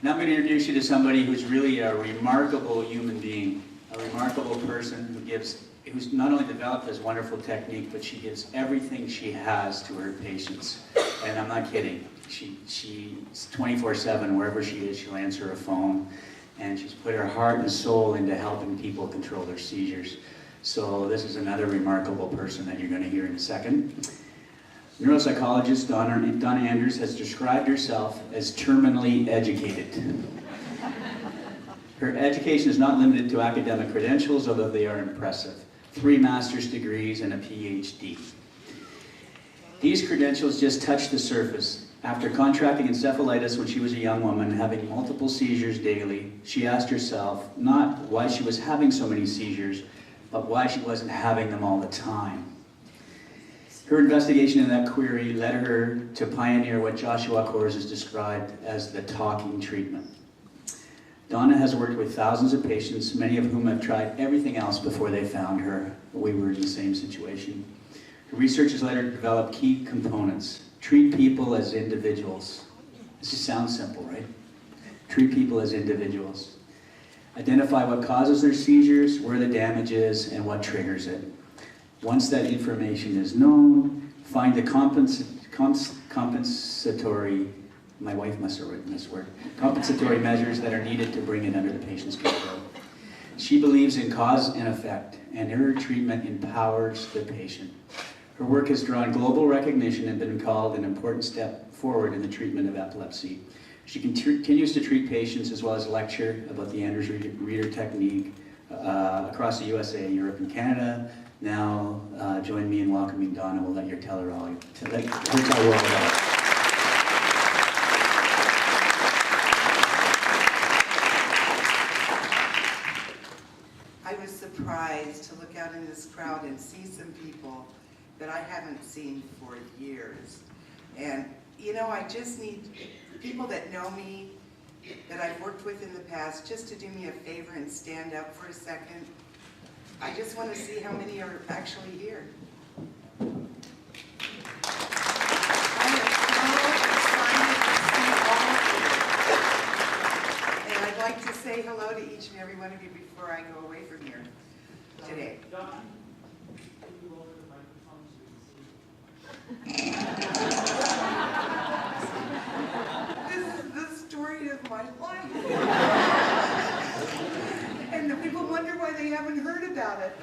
Now I'm going to introduce you to somebody who's really a remarkable human being, a remarkable person who's not only developed this wonderful technique, but she gives everything she has to her patients. And I'm not kidding. She's 24/7, wherever she is, she'll answer a phone. And she's put her heart and soul into helping people control their seizures. So this is another remarkable person that you're going to hear in a second. Neuropsychologist Donna Anders has described herself as terminally educated. Her education is not limited to academic credentials, although they are impressive. 3 master's degrees and a PhD. These credentials just touch the surface. After contracting encephalitis when she was a young woman, having multiple seizures daily, she asked herself not why she was having so many seizures, but why she wasn't having them all the time. Her investigation in that query led her to pioneer what Joshua Coors has described as the talking treatment. Donna has worked with thousands of patients, many of whom have tried everything else before they found her. We were in the same situation. Her research has led her to develop key components. Treat people as individuals. This just sounds simple, right? Treat people as individuals. Identify what causes their seizures, where the damage is, and what triggers it. Once that information is known, find the compensatory, my wife must have written this word, compensatory measures that are needed to bring it under the patient's control. She believes in cause and effect, and her treatment empowers the patient. Her work has drawn global recognition and been called an important step forward in the treatment of epilepsy. She continues to treat patients as well as lecture about the Anders Reader technique across the USA, Europe, and Canada. Now, join me in welcoming Donna. We'll let her tell her all about it. I was surprised to look out in this crowd and see some people that I haven't seen for years. And, you know, I just need people that know me, that I've worked with in the past, just to do me a favor and stand up for a second. I just want to see how many are actually here. I am so excited to see all of you. And I'd like to say hello to each and every one of you before I go away from here today. Donna, can you roll the microphone so we can see? This is the story of my life. And the people wonder why they haven't heard about it.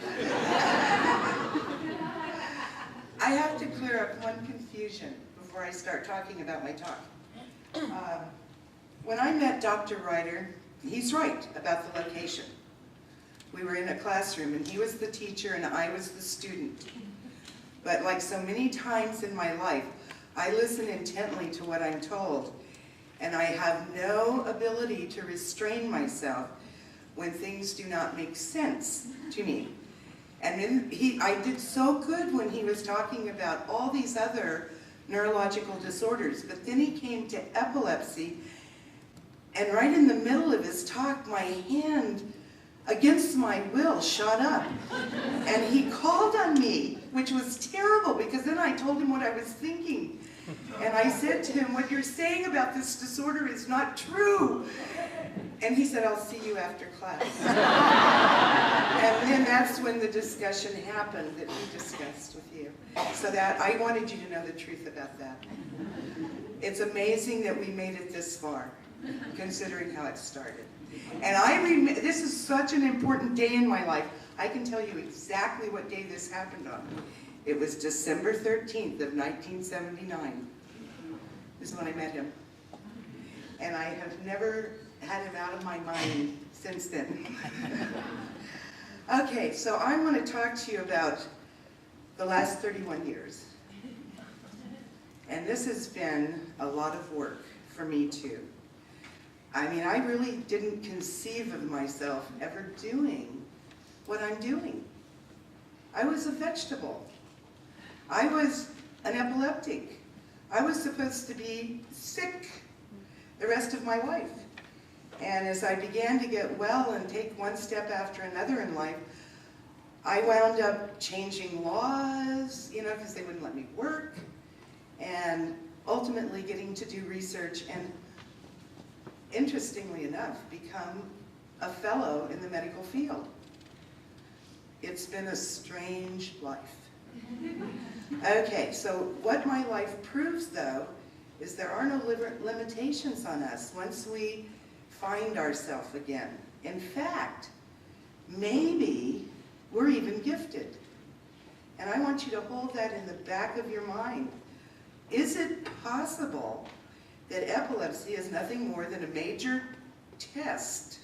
I have to clear up one confusion before I start talking about my talk. When I met Dr. Ryder, he's right about the location. We were in a classroom and he was the teacher and I was the student. But like so many times in my life, I listen intently to what I'm told, and I have no ability to restrain myself when things do not make sense to me. And then I did so good when he was talking about all these other neurological disorders, but then he came to epilepsy, and right in the middle of his talk, my hand, against my will, shot up. And he called on me, which was terrible, because then I told him what I was thinking. And I said to him, what you're saying about this disorder is not true. And he said, I'll see you after class. And then that's when the discussion happened that we discussed with you. So that I wanted you to know the truth about that. It's amazing that we made it this far, considering how it started. And this is such an important day in my life. I can tell you exactly what day this happened on. It was December 13th of 1979. This is when I met him. And I have never had him out of my mind since then. Okay, so I want to talk to you about the last 31 years. And this has been a lot of work for me too. I mean, I really didn't conceive of myself ever doing what I'm doing. I was a vegetable. I was an epileptic. I was supposed to be sick the rest of my life. And as I began to get well and take one step after another in life, I wound up changing laws, you know, because they wouldn't let me work, and ultimately getting to do research. And interestingly enough, become a fellow in the medical field. It's been a strange life. Okay, so what my life proves, though, is there are no limitations on us once we find ourselves again. In fact, maybe we're even gifted. And I want you to hold that in the back of your mind. Is it possible that epilepsy is nothing more than a major test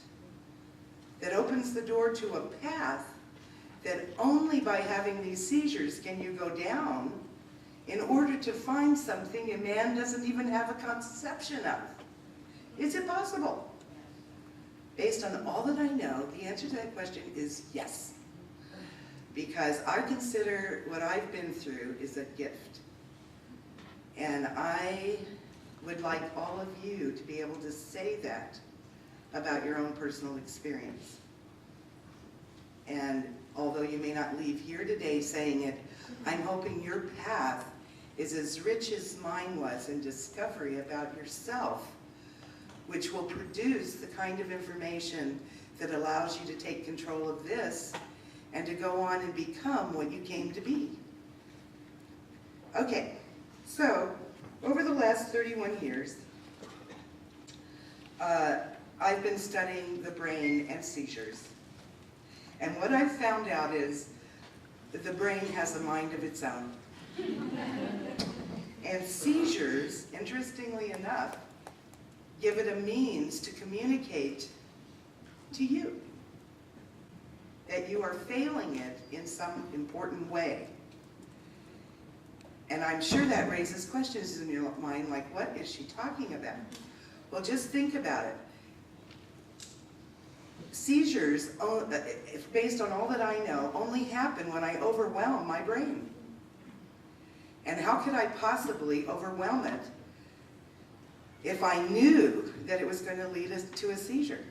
that opens the door to a path that only by having these seizures can you go down in order to find something a man doesn't even have a conception of? Is it possible? Based on all that I know, the answer to that question is yes. Because I consider what I've been through is a gift. And I would like all of you to be able to say that about your own personal experience. And although you may not leave here today saying it, I'm hoping your path is as rich as mine was in discovery about yourself, which will produce the kind of information that allows you to take control of this and to go on and become what you came to be. Okay, so over the last 31 years, I've been studying the brain and seizures. And what I've found out is that the brain has a mind of its own. And seizures, interestingly enough, give it a means to communicate to you that you are failing it in some important way. And I'm sure that raises questions in your mind, like, what is she talking about? Well, just think about it. Seizures, based on all that I know, only happen when I overwhelm my brain. And how could I possibly overwhelm it if I knew that it was going to lead us to a seizure?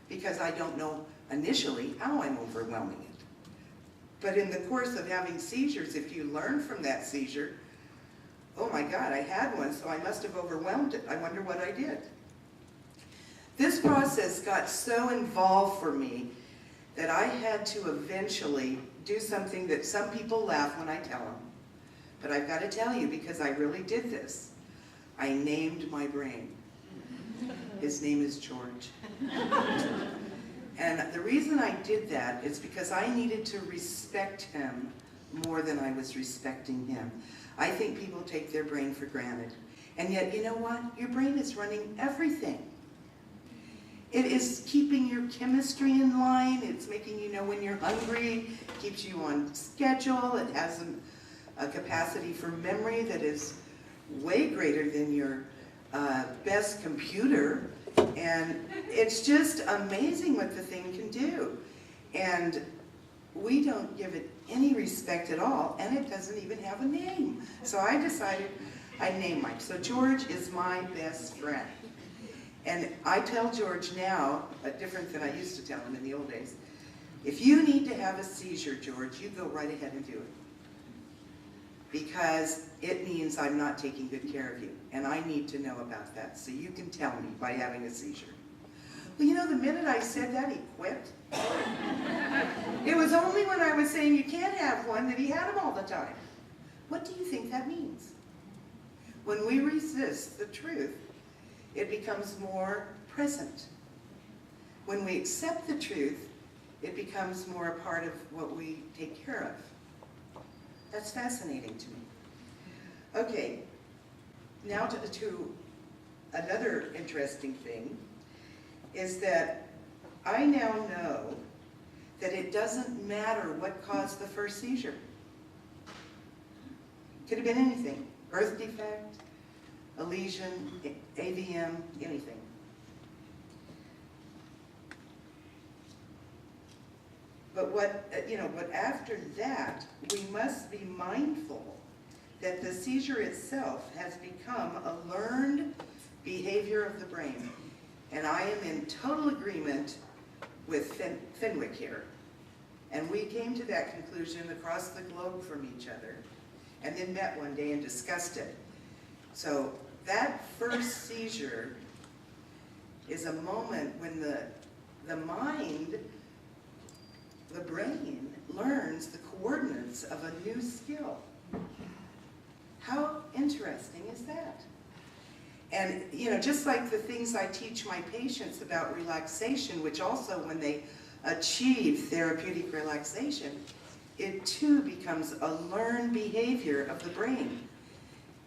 Because I don't know initially how I'm overwhelming it. But in the course of having seizures, if you learn from that seizure, oh my God, I had one, so I must have overwhelmed it. I wonder what I did. This process got so involved for me that I had to eventually do something that some people laugh when I tell them. But I've got to tell you because I really did this. I named my brain. His name is George. And the reason I did that is because I needed to respect him more than I was respecting him. I think people take their brain for granted. And yet, you know what? Your brain is running everything. It is keeping your chemistry in line. It's making you know when you're hungry, keeps you on schedule. It has a capacity for memory that is way greater than your best computer. And it's just amazing what the thing can do. And we don't give it any respect at all, and it doesn't even have a name. So I decided I'd name mine. So George is my best friend. And I tell George now, different than I used to tell him in the old days, if you need to have a seizure, George, you go right ahead and do it. Because it means I'm not taking good care of you. And I need to know about that. So you can tell me by having a seizure. Well, you know, the minute I said that, he quit. It was only when I was saying you can't have one that he had them all the time. What do you think that means? When we resist the truth, it becomes more present. When we accept the truth, it becomes more a part of what we take care of. That's fascinating to me. Okay, now to another interesting thing is that I now know that it doesn't matter what caused the first seizure. Could have been anything. Birth defect, a lesion, AVM, anything. But but after that, we must be mindful that the seizure itself has become a learned behavior of the brain. And I am in total agreement with Fenwick here. And we came to that conclusion across the globe from each other, and then met one day and discussed it. So that first seizure is a moment when the mind, the brain, learns the coordinates of a new skill. How interesting is that? And, you know, just like the things I teach my patients about relaxation, which also when they achieve therapeutic relaxation, it too becomes a learned behavior of the brain.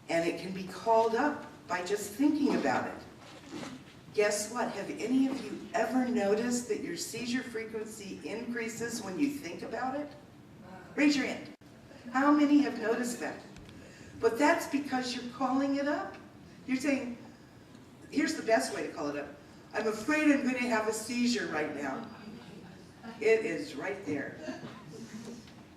And it can be called up by just thinking about it. Guess what? Have any of you ever noticed that your seizure frequency increases when you think about it? Raise your hand. How many have noticed that? But that's because you're calling it up. You're saying, here's the best way to call it up. I'm afraid I'm going to have a seizure right now. It is right there.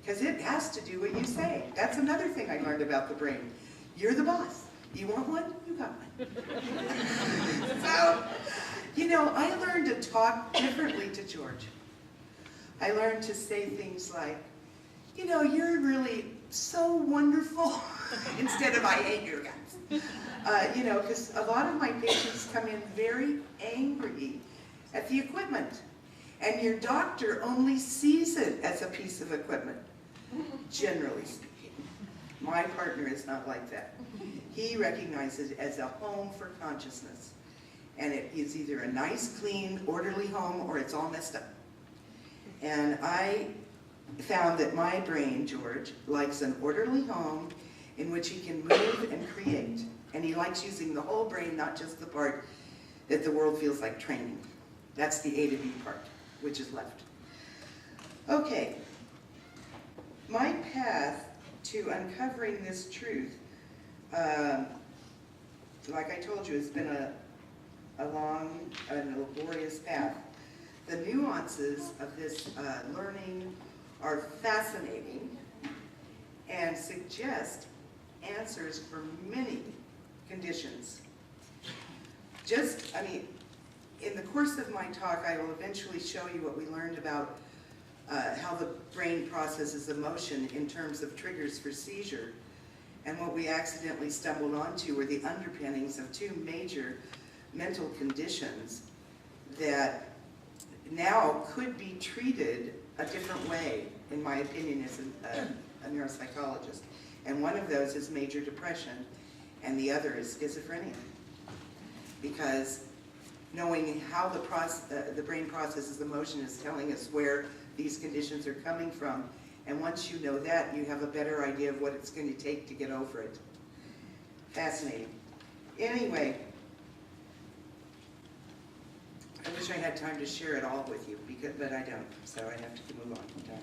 Because it has to do what you say. That's another thing I learned about the brain. You're the boss. You want one? You got one. So, you know, I learned to talk differently to George. I learned to say things like, you know, you're really so wonderful, instead of I hate your guts. You know, because a lot of my patients come in very angry at the equipment. And your doctor only sees it as a piece of equipment, generally speaking. My partner is not like that. He recognizes it as a home for consciousness. And it is either a nice, clean, orderly home or it's all messed up. And I found that my brain, George, likes an orderly home in which he can move and create. And he likes using the whole brain, not just the part that the world feels like training. That's the A to B part, which is left. Okay. My path to uncovering this truth, like I told you, it's been a long and laborious path. The nuances of this learning are fascinating and suggest answers for many conditions. In the course of my talk, I will eventually show you what we learned about how the brain processes emotion in terms of triggers for seizure. And what we accidentally stumbled onto were the underpinnings of two major mental conditions that now could be treated a different way, in my opinion, as a neuropsychologist. And one of those is major depression, and the other is schizophrenia. Because knowing how the brain processes emotion is telling us where these conditions are coming from, and once you know that, you have a better idea of what it's going to take to get over it. Fascinating. Anyway, I wish I had time to share it all with you, but I don't, so I have to move on from time.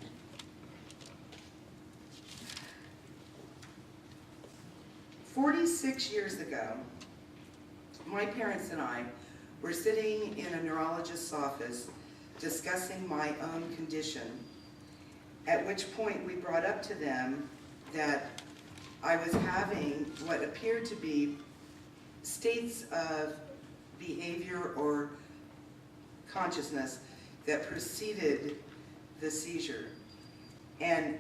"46 years ago, my parents and I were sitting in a neurologist's office discussing my own condition, at which point we brought up to them that I was having what appeared to be states of behavior or consciousness that preceded the seizure. And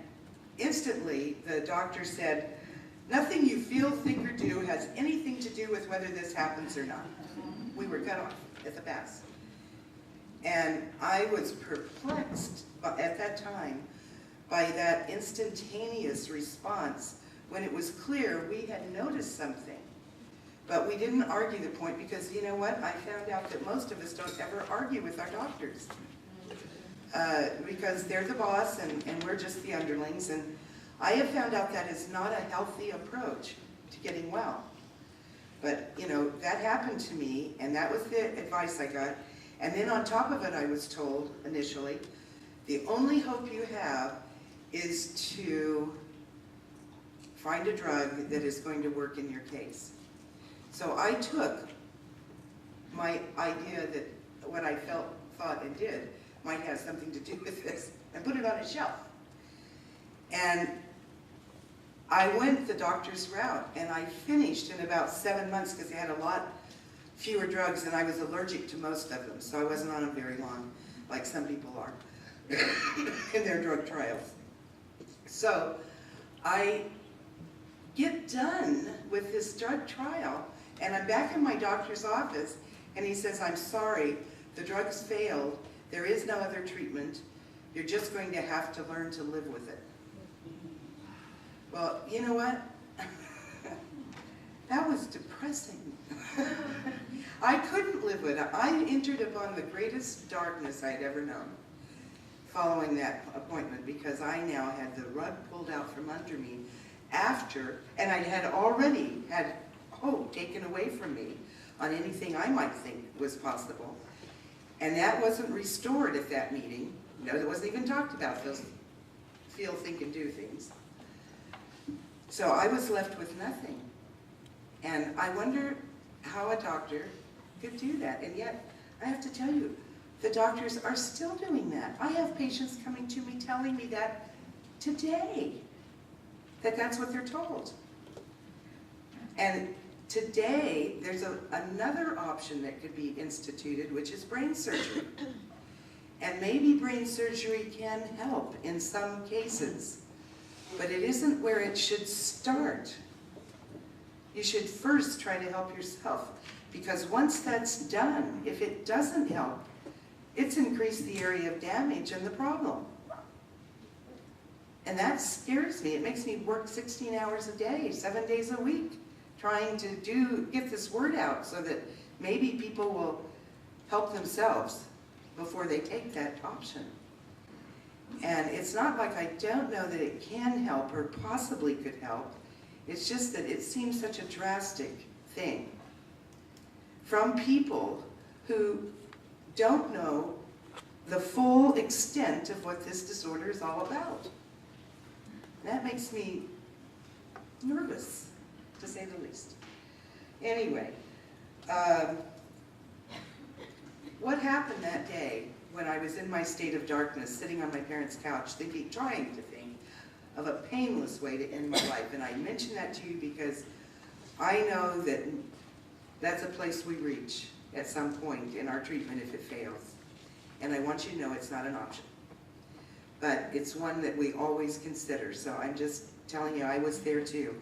instantly the doctor said, nothing you feel, think, or do has anything to do with whether this happens or not. We were cut off at the pass. And I was perplexed at that time by that instantaneous response when it was clear we had noticed something. But we didn't argue the point because, you know what, I found out that most of us don't ever argue with our doctors. Because they're the boss and we're just the underlings. And I have found out that is not a healthy approach to getting well. But, you know, that happened to me, and that was the advice I got. And then on top of it, I was told initially, the only hope you have is to find a drug that is going to work in your case. So I took my idea that what I thought and did might have something to do with this and put it on a shelf. And I went the doctor's route, and I finished in about 7 months because they had a lot fewer drugs, and I was allergic to most of them, so I wasn't on them very long, like some people are in their drug trials. So I get done with this drug trial, and I'm back in my doctor's office, And he says, I'm sorry, the drugs failed. There is no other treatment. You're just going to have to learn to live with it. Well, you know what? That was depressing. I couldn't live with it. I entered upon the greatest darkness I'd ever known following that appointment, because I now had the rug pulled out from under me after, and I had already had hope taken away from me on anything I might think was possible. And that wasn't restored at that meeting. No, it wasn't even talked about, those feel, think, and do things. So I was left with nothing. And I wonder how a doctor could do that. And yet, I have to tell you, the doctors are still doing that. I have patients coming to me telling me that today, that that's what they're told. And today, there's another option that could be instituted, which is brain surgery. And maybe brain surgery can help in some cases, but it isn't where it should start. You should first try to help yourself, because once that's done, if it doesn't help, it's increased the area of damage and the problem. And that scares me. It makes me work 16 hours a day, 7 days a week, trying to get this word out so that maybe people will help themselves before they take that option. And it's not like I don't know that it can help or possibly could help. It's just that it seems such a drastic thing from people who don't know the full extent of what this disorder is all about. That makes me nervous, to say the least. Anyway, what happened that day when I was in my state of darkness, sitting on my parents' couch, trying to think of a painless way to end my life? And I mention that to you because I know that that's a place we reach at some point in our treatment if it fails. And I want you to know it's not an option. But it's one that we always consider. So I'm just telling you, I was there too.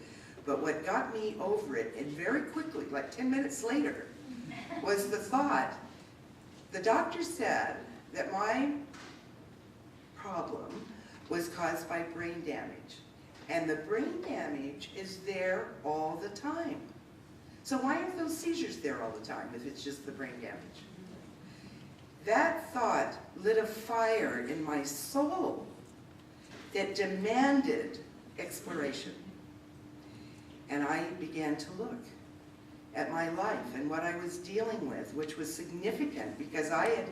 But what got me over it, and very quickly, like 10 minutes later, was the thought, the doctor said that my problem was caused by brain damage. And the brain damage is there all the time. So why are those seizures there all the time if it's just the brain damage? That thought lit a fire in my soul that demanded exploration. And I began to look at my life and what I was dealing with, which was significant because I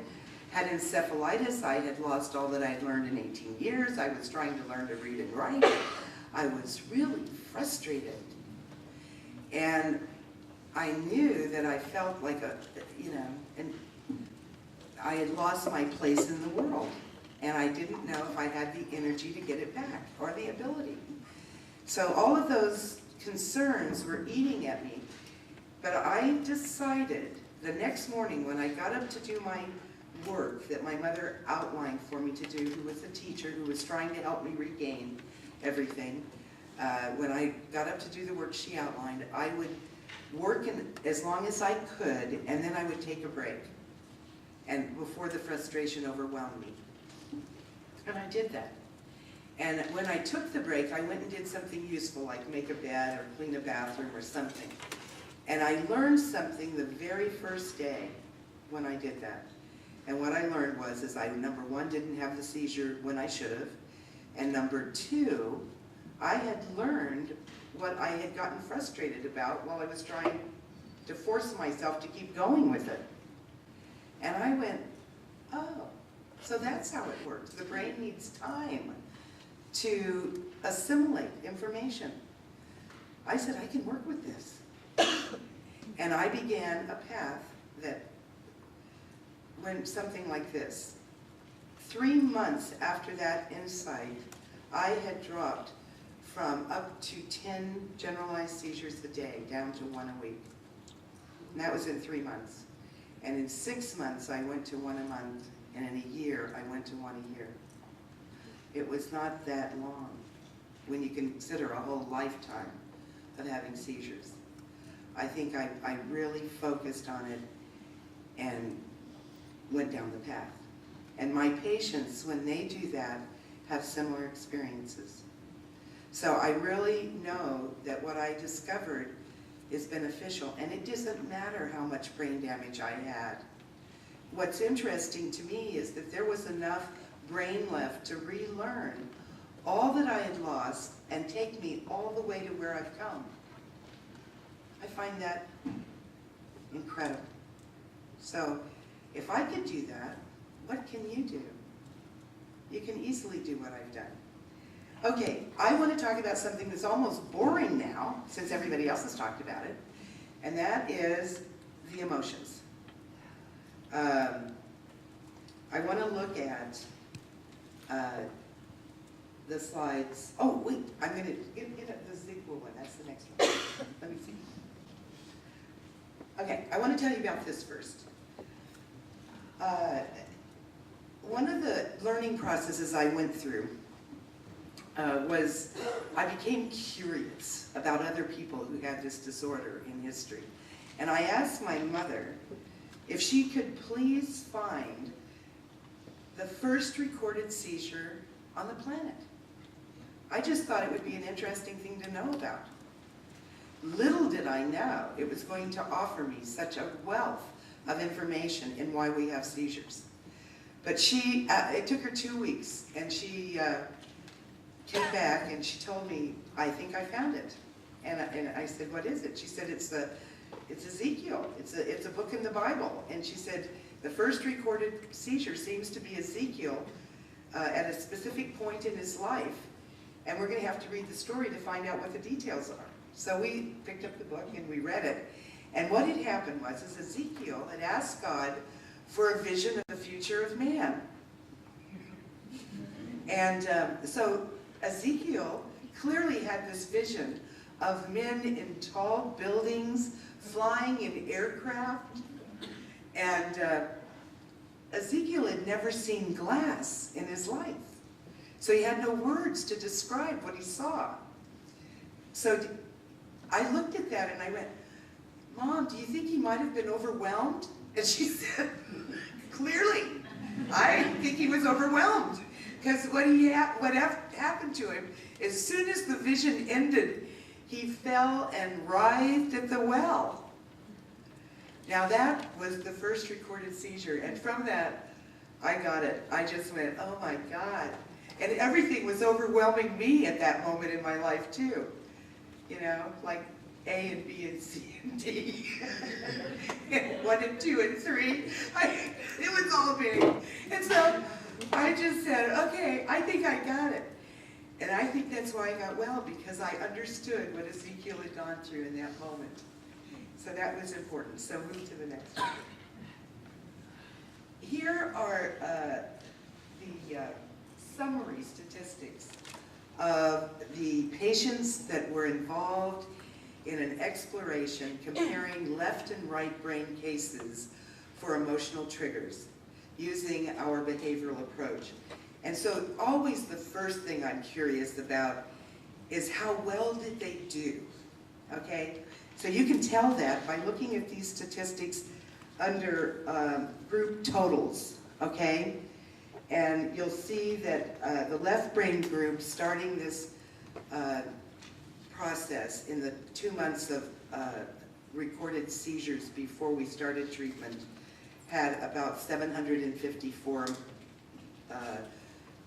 had encephalitis. I had lost all that I had learned in 18 years. I was trying to learn to read and write. I was really frustrated. And I knew that I felt like and I had lost my place in the world. And I didn't know if I had the energy to get it back or the ability. So all of those concerns were eating at me. But I decided the next morning when I got up to do my work that my mother outlined for me to do, who was a teacher who was trying to help me regain everything, when I got up to do the work she outlined, I would work as long as I could, and then I would take a break, and before the frustration overwhelmed me. And I did that. And when I took the break, I went and did something useful, like make a bed or clean a bathroom or something. And I learned something the very first day when I did that. And what I learned was I, number one, didn't have the seizure when I should have. And number two, I had learned what I had gotten frustrated about while I was trying to force myself to keep going with it. And I went, oh, so that's how it works. The brain needs time to assimilate information. I said, I can work with this. And I began a path that went something like this. 3 months after that insight, I had dropped from up to 10 generalized seizures a day down to 1 a week. And that was in 3 months. And in 6 months, I went to 1 a month. And in a year, I went to 1 a year. It was not that long when you consider a whole lifetime of having seizures. I think I really focused on it and went down the path. And my patients, when they do that, have similar experiences. So I really know that what I discovered is beneficial, and it doesn't matter how much brain damage I had. What's interesting to me is that there was enough brain left to relearn all that I had lost and take me all the way to where I've come. I find that incredible. So if I could do that, what can you do? You can easily do what I've done. Okay, I want to talk about something that's almost boring now, since everybody else has talked about it, and that is the emotions. I want to look at the slides. Oh, wait, I'm going to get the Ziegler one. That's the next one. Let me see. Okay, I want to tell you about this first. One of the learning processes I went through was I became curious about other people who had this disorder in history. And I asked my mother if she could please find the first recorded seizure on the planet. I just thought it would be an interesting thing to know about. Little did I know it was going to offer me such a wealth of information in why we have seizures. But it took her 2 weeks, and she came back and she told me, I think I found it. And I said, what is it? She said, it's Ezekiel. It's a book in the Bible. And she said, the first recorded seizure seems to be Ezekiel at a specific point in his life. And we're going to have to read the story to find out what the details are. So we picked up the book and we read it. And what had happened was Ezekiel had asked God for a vision of the future of man. And so Ezekiel clearly had this vision of men in tall buildings, flying in aircraft. And Ezekiel had never seen glass in his life. So he had no words to describe what he saw. So I looked at that and I went, Mom, do you think he might have been overwhelmed? And she said, clearly, I think he was overwhelmed. Because what happened to him, as soon as the vision ended, he fell and writhed at the well. Now that was the first recorded seizure, and from that, I got it. I just went, oh my God. And everything was overwhelming me at that moment in my life too. You know, like A and B and C and D, and 1 and 2 and 3. It was all big. And so I just said, okay, I think I got it. And I think that's why I got well, because I understood what Ezekiel had gone through in that moment. So that was important. So move to the next one. Here are the summary statistics of the patients that were involved in an exploration comparing left and right brain cases for emotional triggers using our behavioral approach. And so always the first thing I'm curious about is how well did they do, okay? So you can tell that by looking at these statistics under group totals, okay? And you'll see that the left brain group, starting this process in the 2 months of recorded seizures before we started treatment, had about 754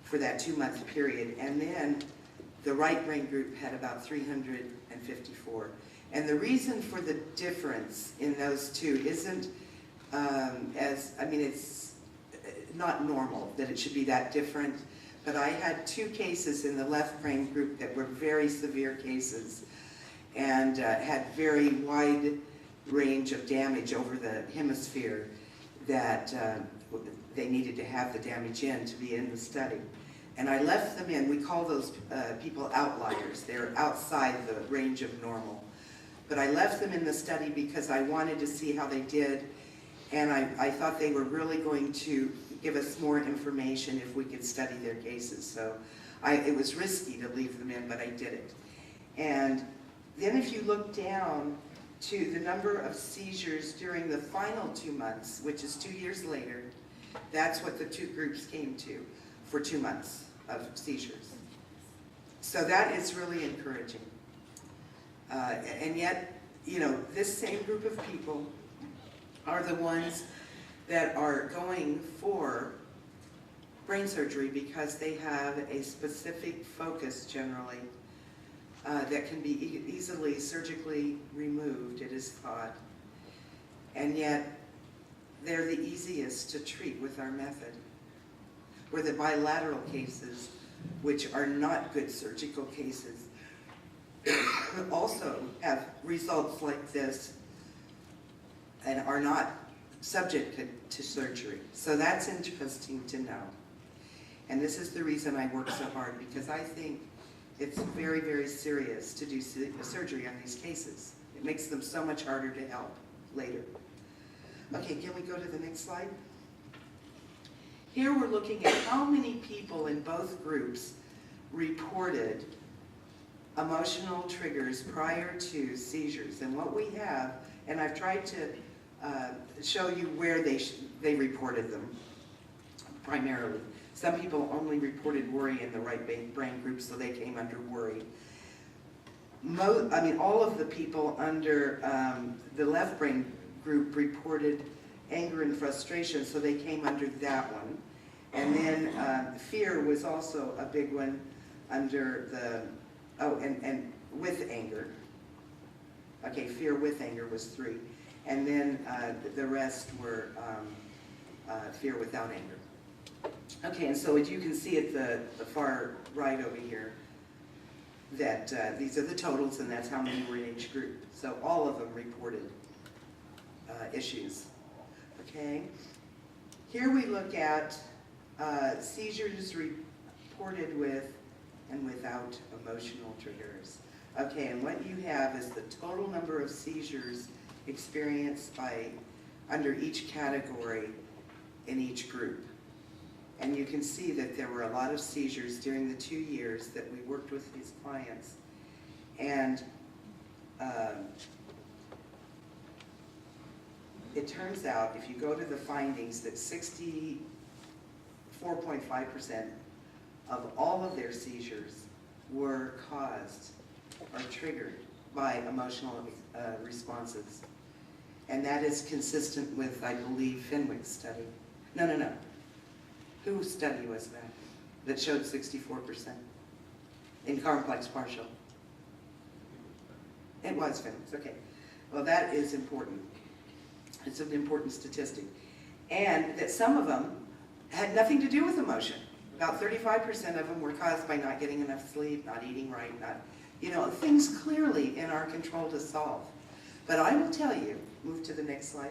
for that 2-month period. And then the right brain group had about 354. And the reason for the difference in those two isn't it's not normal that it should be that different, but I had 2 cases in the left brain group that were very severe cases and had very wide range of damage over the hemisphere that they needed to have the damage in to be in the study. And I left them in. We call those people outliers. They're outside the range of normal. But I left them in the study because I wanted to see how they did, and I thought they were really going to give us more information if we could study their cases. So it was risky to leave them in, but I did it. And then if you look down to the number of seizures during the final 2 months, which is 2 years later. That's what the two groups came to for 2 months of seizures. So that is really encouraging. And yet, you know, this same group of people are the ones that are going for brain surgery because they have a specific focus generally that can be easily surgically removed, it is thought. And yet, they're the easiest to treat with our method. Where the bilateral cases, which are not good surgical cases, also have results like this and are not subject to surgery. So that's interesting to know. And this is the reason I work so hard, because I think it's very, very serious to do surgery on these cases. It makes them so much harder to help later. Okay, can we go to the next slide? Here we're looking at how many people in both groups reported emotional triggers prior to seizures. And what we have, and I've tried to show you where they reported them primarily. Some people only reported worry in the right brain group, so they came under worry. All of the people under the left brain group reported anger and frustration, so they came under that one. And then fear was also a big one under the, and with anger. Okay, fear with anger was 3. And then the rest were fear without anger. Okay, and so as you can see at the far right over here, that these are the totals, and that's how many were in each group. So all of them reported issues. Okay, here we look at seizures reported with and without emotional triggers. Okay, and what you have is the total number of seizures experienced by under each category in each group. And you can see that there were a lot of seizures during the 2 years that we worked with these clients. And it turns out, if you go to the findings, that 64.5% of all of their seizures were caused or triggered by emotional responses. And that is consistent with, I believe, Fenwick's study. No. Whose study was that showed 64% in complex partial? It was Fenwick's, okay. Well, that is important. It's an important statistic. And that some of them had nothing to do with emotion. About 35% of them were caused by not getting enough sleep, not eating right, things clearly in our control to solve. But I will tell you, move to the next slide,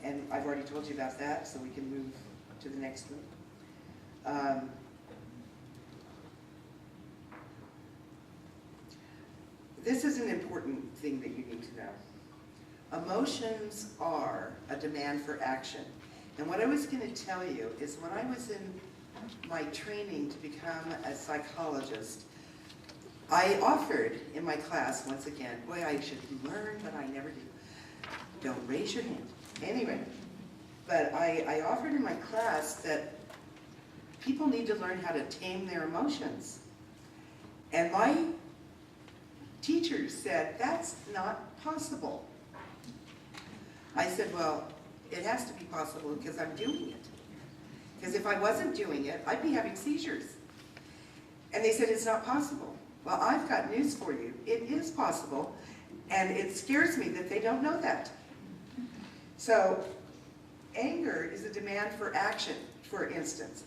and I've already told you about that, so we can move to the next one. This is an important thing that you need to know. Emotions are a demand for action. And what I was going to tell you is when I was in my training to become a psychologist, I offered in my class, once again, boy, I should learn, but I never do. Don't raise your hand. Anyway, but I offered in my class that people need to learn how to tame their emotions. And my teachers said, that's not possible. I said, well, it has to be possible because I'm doing it. Because if I wasn't doing it, I'd be having seizures. And they said, it's not possible. Well, I've got news for you. It is possible, and it scares me that they don't know that. So, anger is a demand for action, for instance.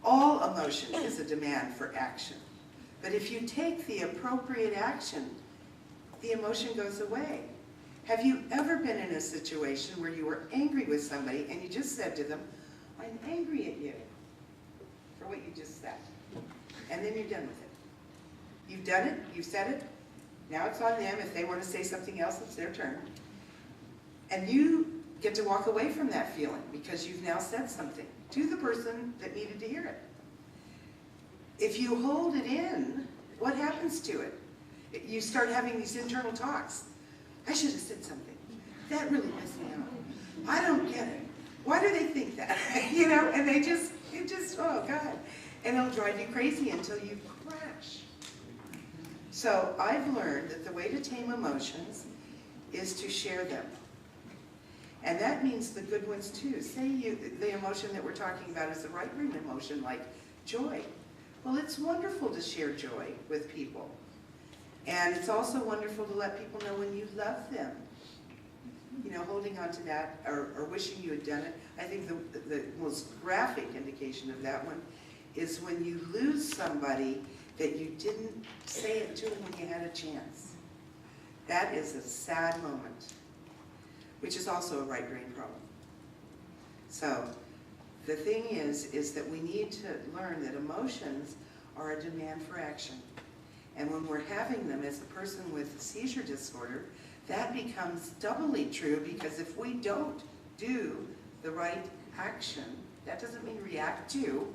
All emotion is a demand for action. But if you take the appropriate action, the emotion goes away. Have you ever been in a situation where you were angry with somebody and you just said to them, I'm angry at you for what you just said. And then you're done with it. You've done it, you've said it, now it's on them. If they want to say something else, it's their turn. And you get to walk away from that feeling because you've now said something to the person that needed to hear it. If you hold it in, what happens to it? You start having these internal talks. I should have said something. That really pissed me off. I don't get it. Why do they think that? You know, and it just, oh God. And it'll drive you crazy until you crash. So I've learned that the way to tame emotions is to share them. And that means the good ones too. Say the emotion that we're talking about is the right brain emotion, like joy. Well, it's wonderful to share joy with people. And it's also wonderful to let people know when you love them. You know, holding on to that or wishing you had done it. I think the most graphic indication of that one is when you lose somebody that you didn't say it to when you had a chance. That is a sad moment, which is also a right brain problem. So the thing is that we need to learn that emotions are a demand for action. And when we're having them as a person with seizure disorder, that becomes doubly true, because if we don't do the right action, that doesn't mean react to,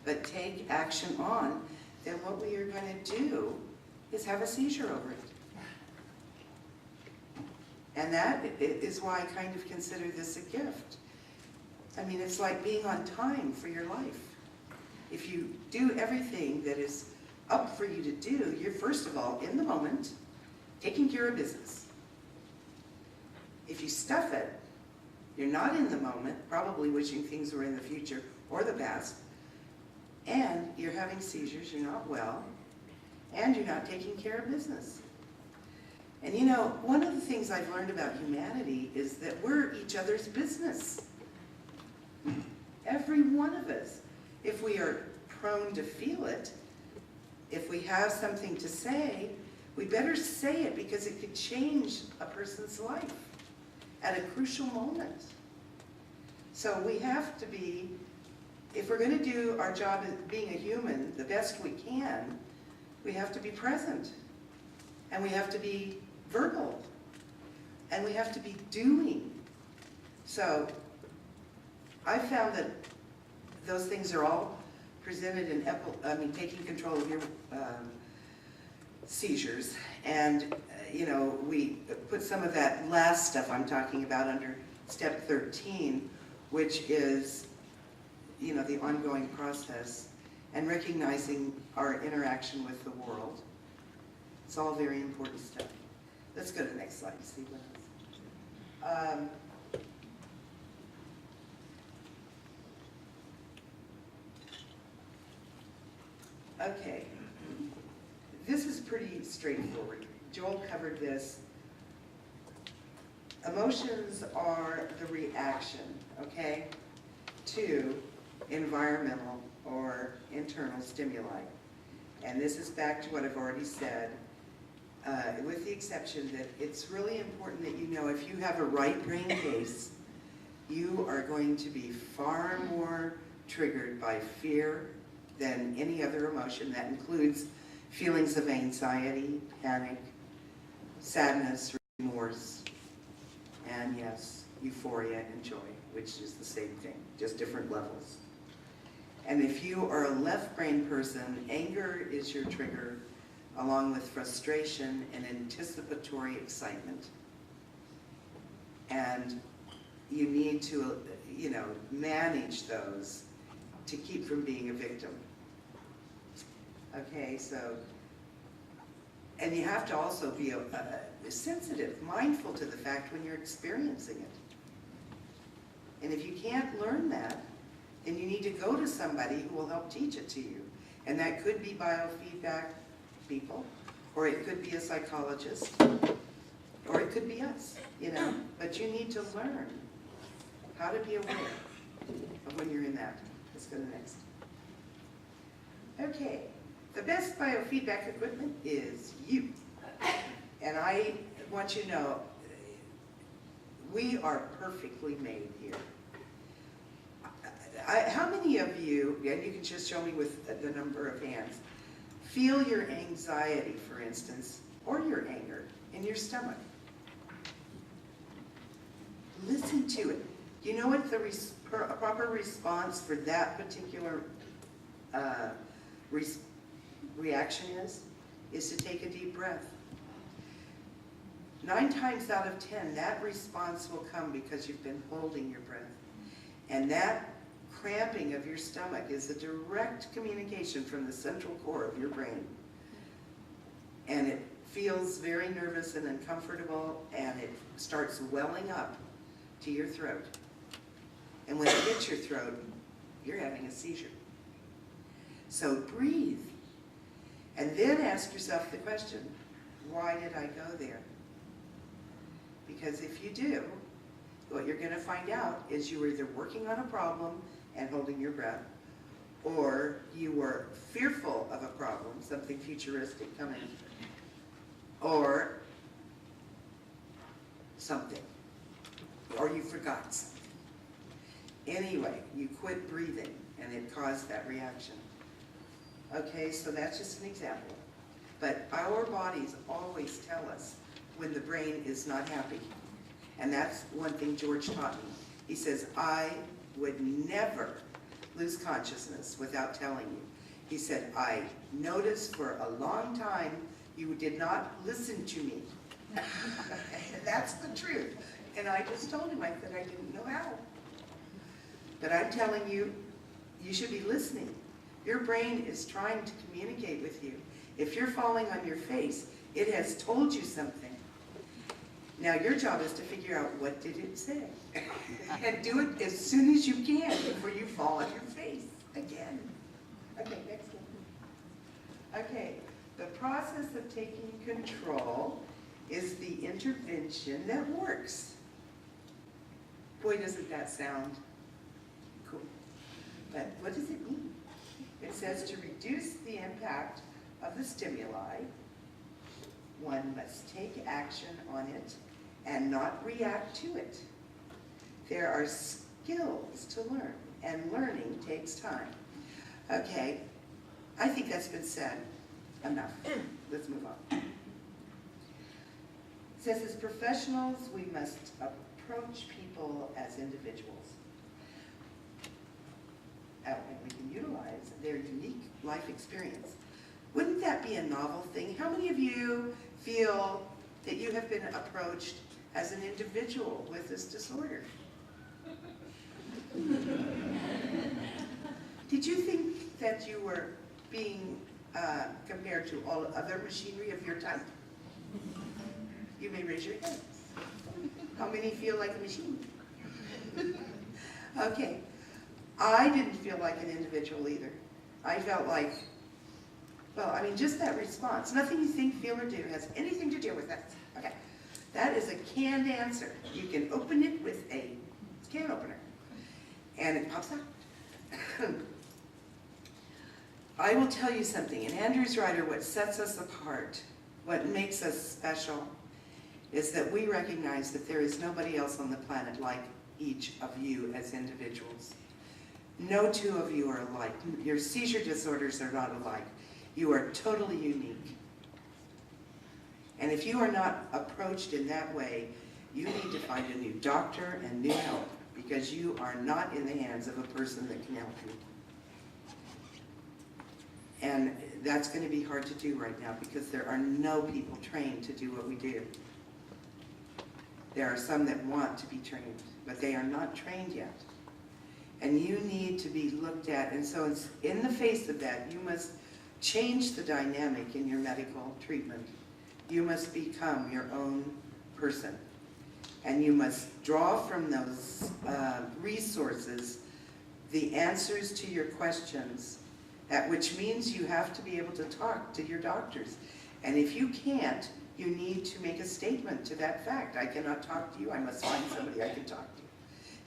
but take action on, then what we are going to do is have a seizure over it. And that is why I kind of consider this a gift. I mean, it's like being on time for your life. If you do everything that is up for you to do, you're first of all in the moment, taking care of business. If you stuff it, you're not in the moment, probably wishing things were in the future or the past, and you're having seizures, you're not well, and you're not taking care of business. And you know, one of the things I've learned about humanity is that we're each other's business. Every one of us. If we are prone to feel it, if we have something to say, we better say it, because it could change a person's life at a crucial moment. So we have to be, if we're going to do our job as being a human the best we can, we have to be present, and we have to be verbal, and we have to be doing. So I found that those things are all presented in taking control of your seizures. And you know, we put some of that last stuff I'm talking about under step 13, which is, you know, the ongoing process and recognizing our interaction with the world. It's all very important stuff. Let's go to the next slide and see what else. Okay, this is pretty straightforward. Joel covered this. Emotions are the reaction, okay, to environmental or internal stimuli. And this is back to what I've already said, with the exception that it's really important that you know if you have a right brain case, you are going to be far more triggered by fear than any other emotion. That includes feelings of anxiety, panic, sadness, remorse, and yes, euphoria and joy, which is the same thing, just different levels. And if you are a left brain person, anger is your trigger, along with frustration and anticipatory excitement. And you need to, you know, manage those to keep from being a victim. Okay, so, and you have to also be sensitive, mindful to the fact when you're experiencing it. And if you can't learn that, then you need to go to somebody who will help teach it to you. And that could be biofeedback people, or it could be a psychologist, or it could be us, you know. But you need to learn how to be aware of when you're in that. Let's go to the next. Okay, the best biofeedback equipment is you. And I want you to know, we are perfectly made here. How many of you, and you can just show me with the number of hands, feel your anxiety, for instance, or your anger in your stomach? Listen to it. You know what the proper response for that particular reaction is? Is to take a deep breath. 9 times out of 10, that response will come because you've been holding your breath. And that cramping of your stomach is a direct communication from the central core of your brain. And it feels very nervous and uncomfortable, and it starts welling up to your throat. And when it hits your throat, you're having a seizure. So breathe. And then ask yourself the question, why did I go there? Because if you do, what you're going to find out is you were either working on a problem and holding your breath, or you were fearful of a problem, something futuristic coming, or something, or you forgot something. Anyway, you quit breathing and it caused that reaction. Okay, so that's just an example. But our bodies always tell us when the brain is not happy. And that's one thing George taught me. He says, I would never lose consciousness without telling you. He said, I noticed for a long time you did not listen to me. And that's the truth. And I just told him, I said I didn't know how. But I'm telling you, you should be listening. Your brain is trying to communicate with you. If you're falling on your face, it has told you something. Now your job is to figure out what did it say. And do it as soon as you can before you fall on your face again. Okay, next one. Okay, the process of taking control is the intervention that works. Boy, doesn't that sound cool. But what does it mean? It says to reduce the impact of the stimuli, one must take action on it and not react to it. There are skills to learn, and learning takes time. Okay, I think that's been said enough. Let's move on. It says, as professionals, we must approach people as individuals. And we can utilize their unique life experience. Wouldn't that be a novel thing? How many of you feel that you have been approached as an individual with this disorder? Did you think that you were being compared to all other machinery of your type? You may raise your hands. How many feel like a machine? Okay. I didn't feel like an individual either. I felt like, well, I mean, just that response. Nothing you think, feel, or do has anything to do with that. Okay. That is a canned answer. You can open it with a can opener. And it pops out. I will tell you something. In Andrew's Rider, what sets us apart, what makes us special, is that we recognize that there is nobody else on the planet like each of you as individuals. No two of you are alike. Your seizure disorders are not alike. You are totally unique. And if you are not approached in that way, you need to find a new doctor and new help, because you are not in the hands of a person that can help you. And that's going to be hard to do right now, because there are no people trained to do what we do. There are some that want to be trained, but they are not trained yet. And you need to be looked at. And so in the face of that, you must change the dynamic in your medical treatment. You must become your own person. And you must draw from those resources the answers to your questions, which means you have to be able to talk to your doctors. And if you can't, you need to make a statement to that fact. I cannot talk to you. I must find somebody I can talk to.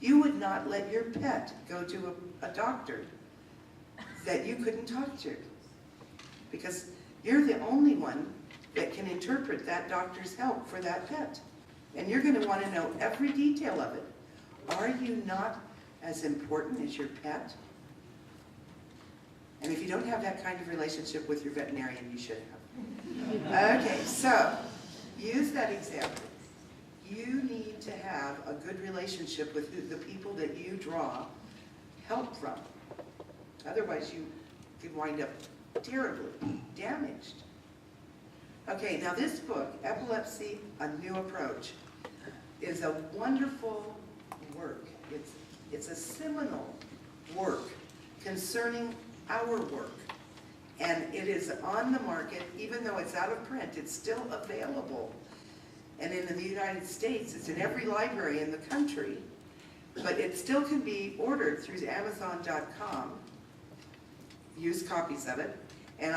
You would not let your pet go to a doctor that you couldn't talk to, because you're the only one that can interpret that doctor's help for that pet. And you're going to want to know every detail of it. Are you not as important as your pet? And if you don't have that kind of relationship with your veterinarian, you should have. Okay, so use that example. You need to have a good relationship with the people that you draw help from. Otherwise, you could wind up terribly damaged. Okay, now this book, Epilepsy, A New Approach, is a wonderful work. It's a seminal work concerning our work. And it is on the market, even though it's out of print, it's still available. And in the United States, it's in every library in the country, but it still can be ordered through Amazon.com, used copies of it. And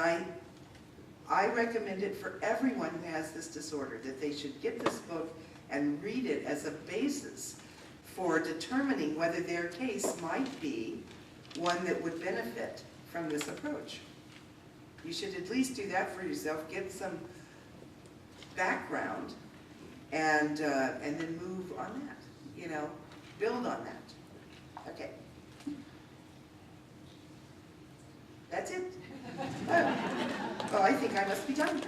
I recommend it for everyone who has this disorder, that they should get this book and read it as a basis for determining whether their case might be one that would benefit from this approach. You should at least do that for yourself, get some background, and then move on that, you know, build on that. Okay. That's it. Oh, I think I must be done.